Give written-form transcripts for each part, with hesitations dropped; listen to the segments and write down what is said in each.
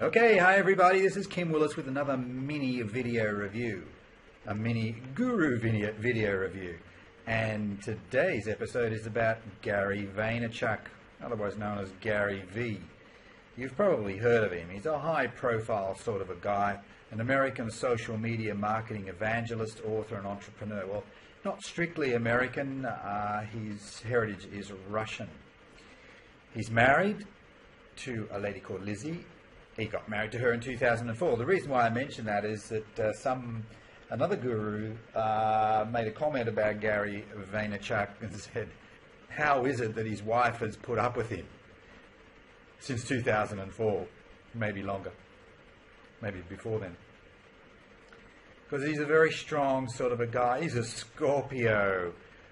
Okay, hi everybody, this is Kim Willis with another mini video review, a mini guru video review. And today's episode is about Gary Vaynerchuk, otherwise known as Gary V. You've probably heard of him. He's a high profile sort of a guy, an American social media marketing evangelist, author and entrepreneur. Well, not strictly American, his heritage is Russian. He's married to a lady called Lizzie. He got married to her in 2004. The reason why I mention that is that another guru made a comment about Gary Vaynerchuk and said, how is it that his wife has put up with him since 2004? Maybe longer, maybe before then. Because he's a very strong sort of a guy. He's a Scorpio.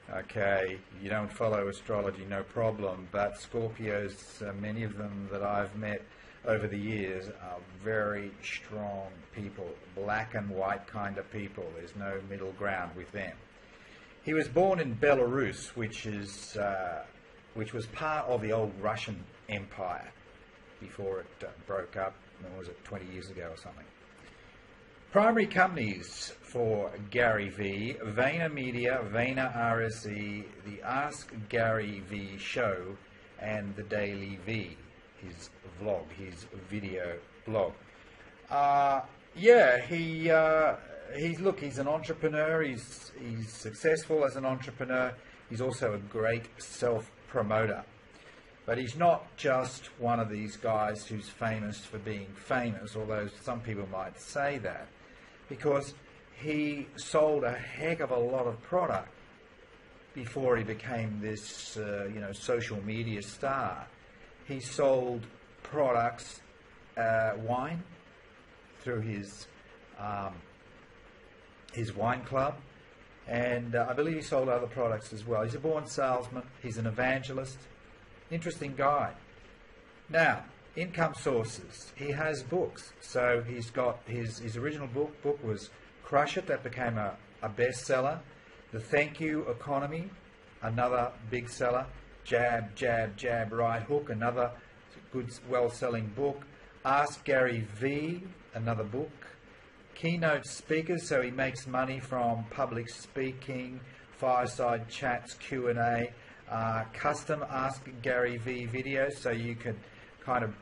Okay, you don't follow astrology, no problem. But Scorpios, many of them that I've met over the years, are very strong people, black and white kind of people. There's no middle ground with them. He was born in Belarus, which was part of the old Russian Empire before it broke up. When was it, 20 years ago or something? Primary companies for Gary V: Vayner Media, Vayner RSE, the Ask Gary V Show, and the Daily V, his vlog, his video blog. He's an entrepreneur. He's successful as an entrepreneur. He's also a great self-promoter. But he's not just one of these guys who's famous for being famous, although some people might say that, because he sold a heck of a lot of product before he became this social media star. He sold products, wine, through his wine club, and I believe he sold other products as well. He's a born salesman. He's an evangelist. Interesting guy. Now, income sources. He has books. So he's got his original book was Crush It. That became a bestseller. The Thank You Economy, another big seller. Jab, Jab, Jab, Right Hook, another good, well-selling book. Ask Gary V, another book. Keynote speakers, so he makes money from public speaking, fireside chats, Q&A, custom Ask Gary V videos, so you can kind of,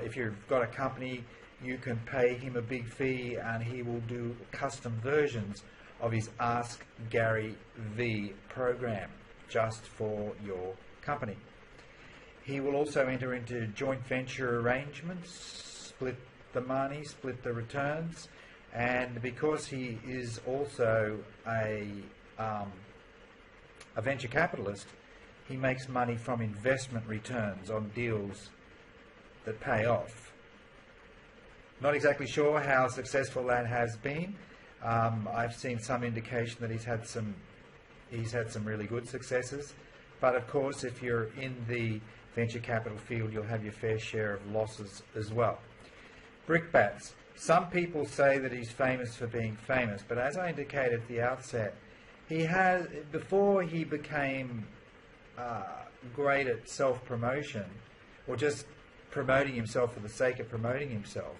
if you've got a company, you can pay him a big fee and he will do custom versions of his Ask Gary V program just for your company. He will also enter into joint venture arrangements, split the money, split the returns, and because he is also a venture capitalist, he makes money from investment returns on deals that pay off. Not exactly sure how successful that has been. I've seen some indication that he's had some really good successes, but of course if you're in the venture capital field you'll have your fair share of losses as well. Brickbats. Some people say that he's famous for being famous, but as I indicated at the outset, before he became great at self-promotion, or just promoting himself for the sake of promoting himself,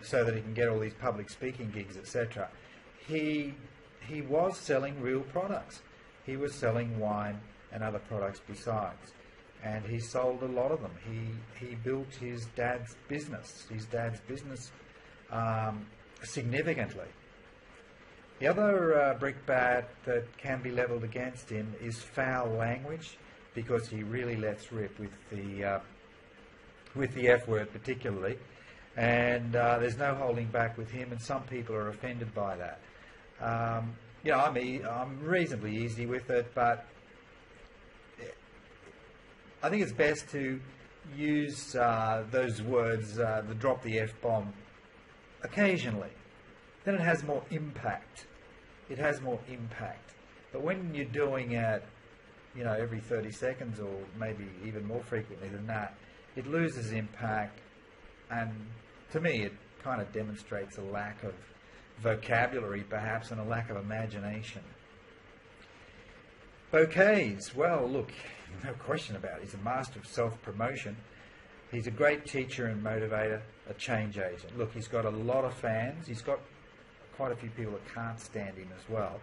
so that he can get all these public speaking gigs, etc., he was selling real products. He was selling wine and other products besides, and he sold a lot of them. He built his dad's business significantly. The other brickbat that can be levelled against him is foul language, because he really lets rip with the F word particularly, and there's no holding back with him, and some people are offended by that. I'm reasonably easy with it, but I think it's best to use those words, drop the F-bomb occasionally. Then it has more impact. It has more impact. But when you're doing it, every 30 seconds or maybe even more frequently than that, it loses impact, and to me it kind of demonstrates a lack of vocabulary perhaps and a lack of imagination. Bouquets, well look, no question about it, he's a master of self-promotion. He's a great teacher and motivator, a change agent. Look, he's got a lot of fans. He's got quite a few people that can't stand him as well.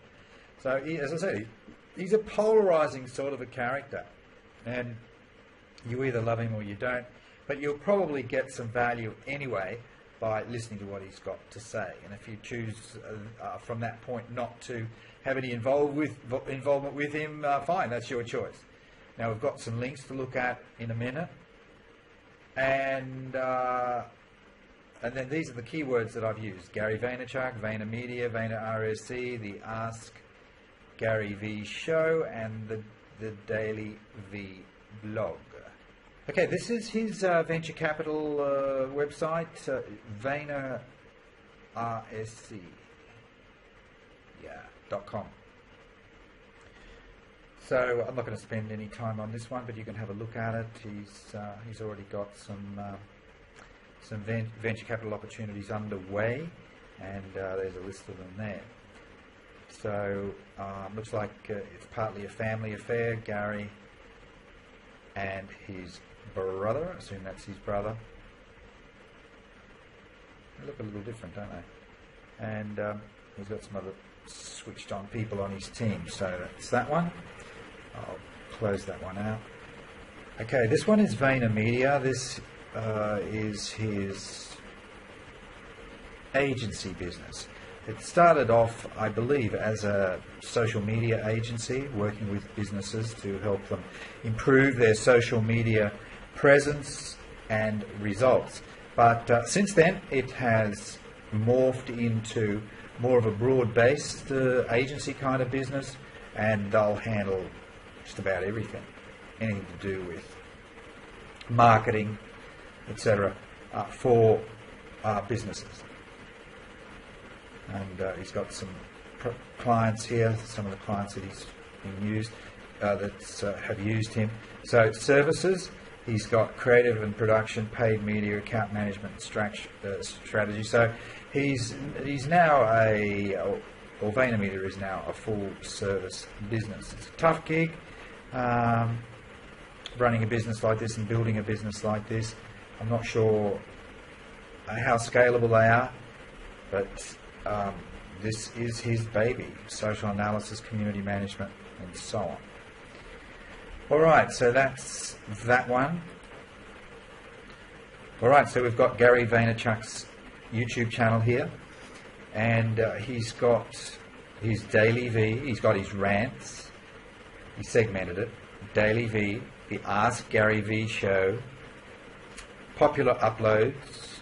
So, as I say, he's a polarising sort of a character. And you either love him or you don't. But you'll probably get some value anyway by listening to what he's got to say. And if you choose from that point not to have any involvement with him, fine, that's your choice. Now, we've got some links to look at in a minute. And then these are the keywords that I've used. Gary Vaynerchuk, VaynerMedia, Vayner RSC, the Ask Gary V Show, and the Daily V Blog. Okay, this is his venture capital website, VaynerRSC.com. So I'm not going to spend any time on this one, but you can have a look at it. He's already got some venture capital opportunities underway, and there's a list of them there. So looks like it's partly a family affair. Gary and his brother, I assume that's his brother. They look a little different, don't they? And he's got some other switched on people on his team. So that's that one. I'll close that one out. Okay, this one is VaynerMedia. This is his agency business. It started off, I believe, as a social media agency, working with businesses to help them improve their social media presence and results. But since then, it has morphed into more of a broad-based agency kind of business, and they'll handle just about everything, anything to do with marketing, etc., for businesses. And he's got some clients here, some of the clients that he's been used, that have used him. So services, he's got creative and production, paid media, account management strategy. So he's now or VaynerMedia is now a full service business. It's a tough gig, running a business like this and building a business like this. I'm not sure how scalable they are, but this is his baby: social analysis, community management, and so on. Alright, so that's that one. Alright, so we've got Gary Vaynerchuk's YouTube channel here, and he's got his Daily V, he's got his rants, he segmented it: Daily V, the Ask Gary V Show, popular uploads,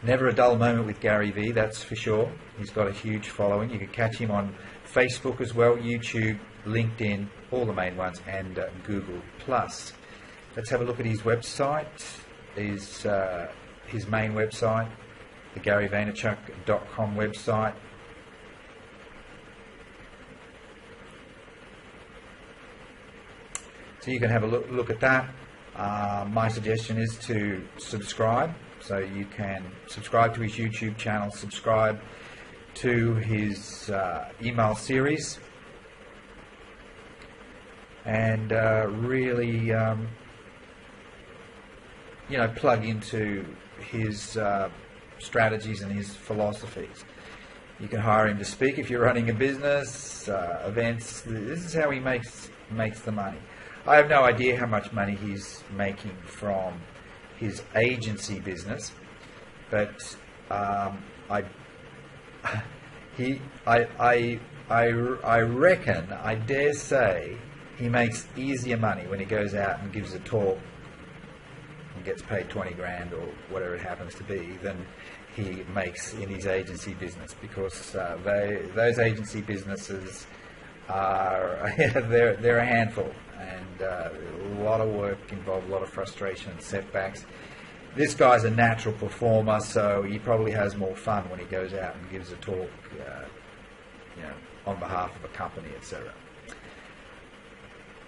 never a dull moment with Gary V, that's for sure. He's got a huge following. You can catch him on Facebook as well, YouTube, LinkedIn, all the main ones, and Google+. Let's have a look at his website, his main website, the GaryVaynerchuk.com website. So you can have a look at that. My suggestion is to subscribe. So you can subscribe to his YouTube channel, subscribe to his email series, and really, plug into his strategies and his philosophies. You can hire him to speak if you're running a business, events. This is how he makes the money. I have no idea how much money he's making from his agency business, but I reckon, I dare say, he makes easier money when he goes out and gives a talk and gets paid 20 grand or whatever it happens to be than he makes in his agency business, because those agency businesses are they're a handful, and a lot of work involved, a lot of frustration and setbacks. This guy's a natural performer, so he probably has more fun when he goes out and gives a talk, on behalf of a company, etc.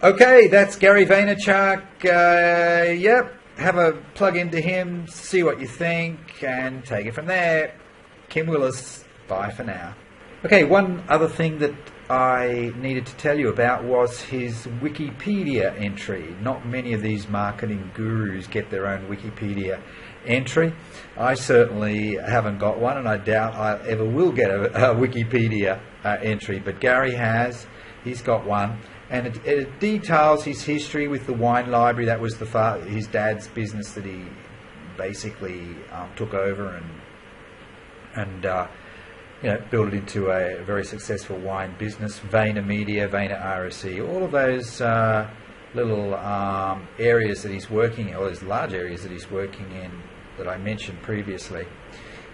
Okay, that's Gary Vaynerchuk. Yep, have a plug into him, see what you think, and take it from there. Kim Willis, bye for now. Okay, one other thing that I needed to tell you about was his Wikipedia entry. Not many of these marketing gurus get their own Wikipedia entry. I certainly haven't got one, and I doubt I ever will get a Wikipedia entry, but Gary has. He's got one, and it details his history with the wine library. That was his dad's business that he basically took over and built it into a very successful wine business. Vayner Media, Vayner RSE, all of those little areas that he's working in, or those large areas that he's working in that I mentioned previously.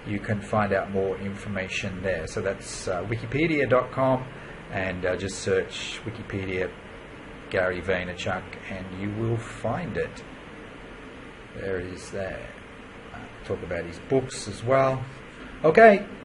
You can find out more information there. So that's wikipedia.com, and just search Wikipedia Gary Vaynerchuk and you will find it. There it is there. Talk about his books as well. Okay,